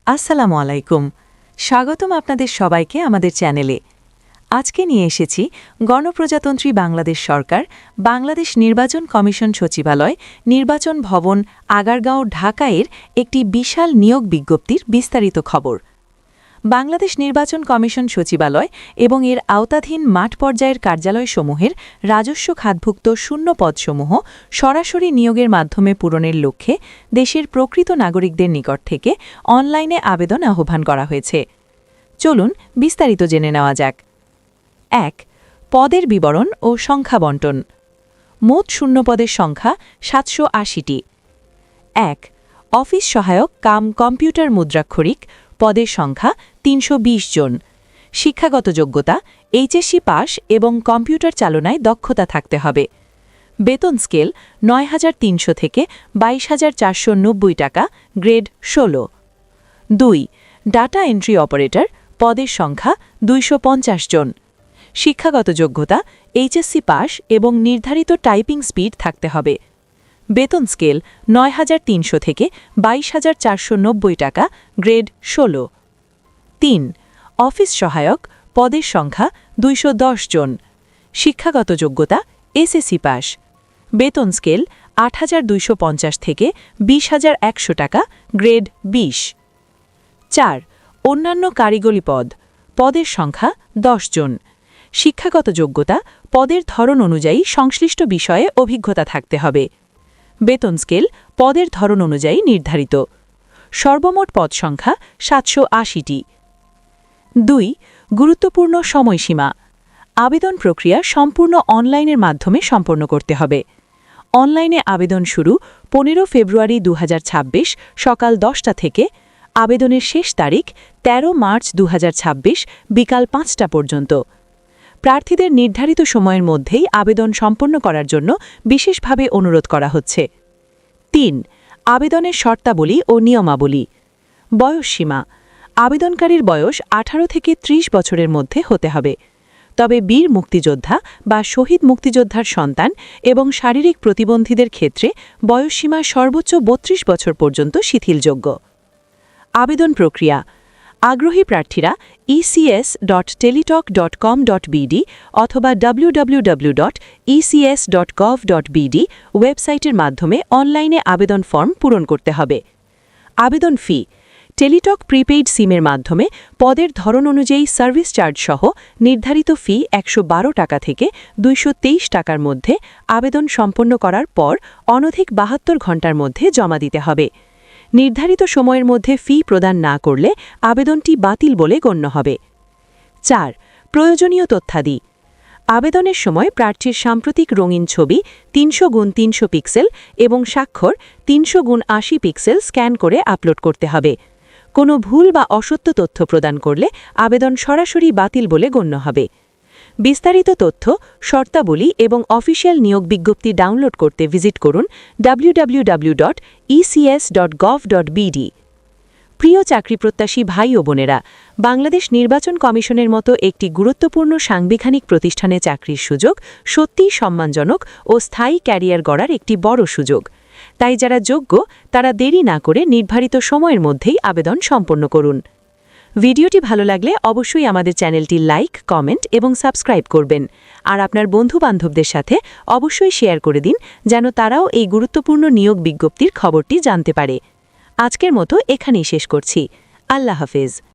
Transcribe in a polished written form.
আসসালামু আলাইকুম। স্বাগতম আপনাদের সবাইকে আমাদের চ্যানেলে। আজকে নিয়ে এসেছি গণপ্রজাতন্ত্রী বাংলাদেশ সরকার, বাংলাদেশ নির্বাচন কমিশন সচিবালয়, নির্বাচন ভবন, আগারগাঁও, ঢাকা-এর একটি বিশাল নিয়োগ বিজ্ঞপ্তির বিস্তারিত খবর। বাংলাদেশ নির্বাচন কমিশন সচিবালয় এবং এর আওতাধীন মাঠ পর্যায়ের কার্যালয়সমূহের রাজস্ব খাতভুক্ত শূন্য পদসমূহ সরাসরি নিয়োগের মাধ্যমে পূরণের লক্ষ্যে দেশের প্রকৃত নাগরিকদের নিকট থেকে অনলাইনে আবেদন আহ্বান করা হয়েছে। চলুন বিস্তারিত জেনে নেওয়া যাক। ১. পদের বিবরণ ও সংখ্যা বণ্টন। মোট শূন্য পদের সংখ্যা ৭৮০টি। ১. অফিস সহায়ক কাম কম্পিউটার মুদ্রাক্ষরিক, পদের সংখ্যা ৩২০ জন। শিক্ষাগত যোগ্যতা এইচএসসি পাস এবং কম্পিউটার চালনায় দক্ষতা থাকতে হবে। বেতন স্কেল ৯,৩০০ থেকে ২২,৪৯০ টাকা, গ্রেড ১৬। ২. ডাটা এন্ট্রি অপারেটর, পদের সংখ্যা ২৫০ জন। শিক্ষাগত যোগ্যতা এইচএসসি পাস এবং নির্ধারিত টাইপিং স্পিড থাকতে হবে। বেতন স্কেল ৯,৩০০ থেকে ২২,৪৯০ টাকা, গ্রেড ১৬। ৩. অফিস সহায়ক, পদের সংখ্যা ২১০ জন। শিক্ষাগত যোগ্যতা এসএসসি পাস। বেতন স্কেল ৮,২৫০ থেকে ২০,১০০ টাকা, গ্রেড ২০। ৪. অন্যান্য কারিগরি পদ, পদের সংখ্যা ১০ জন। শিক্ষাগত যোগ্যতা পদের ধরন অনুযায়ী সংশ্লিষ্ট বিষয়ে অভিজ্ঞতা থাকতে হবে। বেতন স্কেল পদের ধরন অনুযায়ী নির্ধারিত। সর্বমোট পদ সংখ্যা ৭৮০টি। ২. গুরুত্বপূর্ণ সময়সীমা। আবেদন প্রক্রিয়া সম্পূর্ণ অনলাইনের মাধ্যমে সম্পন্ন করতে হবে। অনলাইনে আবেদন শুরু ১৫ ফেব্রুয়ারি ২০২৬ সকাল ১০টা থেকে। আবেদনের শেষ তারিখ ১৩ মার্চ ২০২৬ বিকাল ৫টা পর্যন্ত। প্রার্থীদের নির্ধারিত সময়ের মধ্যেই আবেদন সম্পন্ন করার জন্য বিশেষভাবে অনুরোধ করা হচ্ছে। ৩. আবেদনের শর্তাবলী ও নিয়মাবলী। বয়সসীমা। আবেদনকারীর বয়স ১৮ থেকে ৩০ বছরের মধ্যে হতে হবে। তবে বীর মুক্তিযোদ্ধা বা শহীদ মুক্তিযোদ্ধার সন্তান এবং শারীরিক প্রতিবন্ধীদের ক্ষেত্রে বয়সসীমা সর্বোচ্চ ৩২ বছর পর্যন্ত শিথিলযোগ্য। আবেদন প্রক্রিয়া। আগ্রহী প্রার্থীরা ecs.teletalk.com.bd অথবা www.ecs.gov.bd ওয়েবসাইটের মাধ্যমে অনলাইনে আবেদন ফর্ম পূরণ করতে হবে। আবেদন ফি। টেলিটক প্রিপেইড সিমের মাধ্যমে পদের ধরন অনুযায়ী সার্ভিস চার্জ সহ নির্ধারিত ফি ১১২ টাকা থেকে ২২৩ টাকার মধ্যে আবেদন সম্পন্ন করার পর অনধিক ৭২ ঘণ্টার মধ্যে জমা দিতে হবে। নির্ধারিত সময়ের মধ্যে ফি প্রদান না করলে আবেদনটি বাতিল বলে গণ্য হবে। ৪. প্রয়োজনীয় তথ্যাদি। আবেদনের সময় প্রার্থীর সাম্প্রতিক রঙিন ছবি ৩০০x৩০০ পিক্সেল এবং স্বাক্ষর ৩০০x৮০ পিক্সেল স্ক্যান করে আপলোড করতে হবে। কোনো ভুল বা অসত্য তথ্য প্রদান করলে আবেদন সরাসরি বাতিল বলে গণ্য হবে। বিস্তারিত তথ্য, শর্তাবলী এবং অফিসিয়াল নিয়োগ বিজ্ঞপ্তি ডাউনলোড করতে ভিজিট করুন www.ecs.gov.bd। প্রিয় চাকরিপ্রত্যাশী ভাই ও বোনেরা, বাংলাদেশ নির্বাচন কমিশনের মতো একটি গুরুত্বপূর্ণ সাংবিধানিক প্রতিষ্ঠানে চাকরির সুযোগ সত্যিই সম্মানজনক ও স্থায়ী ক্যারিয়ার গড়ার একটি বড় সুযোগ। তাই যারা যোগ্য তারা দেরি না করে নির্ধারিত সময়ের মধ্যেই আবেদন সম্পন্ন করুন। ভিডিওটি ভালো লাগলে অবশ্যই আমাদের চ্যানেলটি লাইক, কমেন্ট এবং সাবস্ক্রাইব করবেন। আর আপনার বন্ধু-বান্ধবদের সাথে অবশ্যই শেয়ার করে দিন যেন তারাও এই গুরুত্বপূর্ণ নিয়োগ বিজ্ঞপ্তির খবরটি জানতে পারে। আজকের মতো এখানেই শেষ করছি। আল্লাহ হাফেজ।